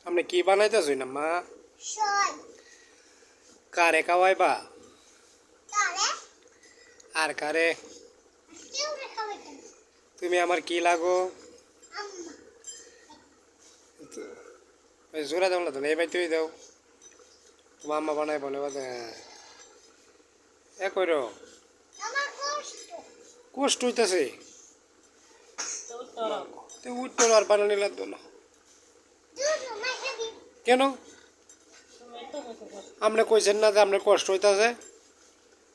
আপনি কি বানাইতেছেন আম্মা? সই কারে খাওয়াইবা? তারে আর কারে? কেউ খাবে কেন তুমি আমার কি লাগো? আম্মা ওই জোড়া দাও না তো এই বাইতে দাও। তোমার আম্মা বানাই বলে বাদে এ কইরো আমার কষ্ট কষ্ট হইতাছে। তো উঠতো আর বানানি লাগতো না দুধ মাইকে দি কেন? আপনি কইছেন না যে আপনার কষ্ট হইতাছে?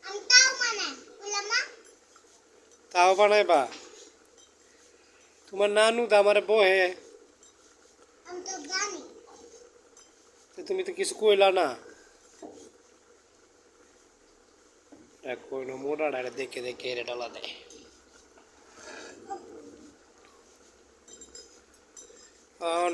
আমি তাও মানে বললাম তাও বানাইবা? তোমার নানু তো আমার বহে, আমি তো জানি তো তুমি তো কিছু কইলা না। কইনো মোটা ডালে দেখে দেখে এরে ডালা দেয়। অন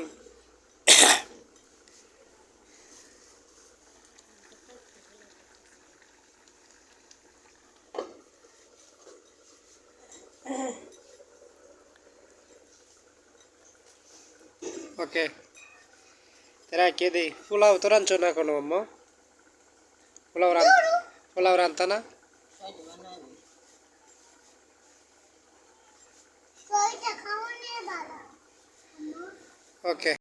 ওকে তেরা কে দেই পোলাও তো রাঞ্চ না কোনো আম্মা? পোলাও রান্তা না? সইটা খাওয়ানোর বাবা ওকে।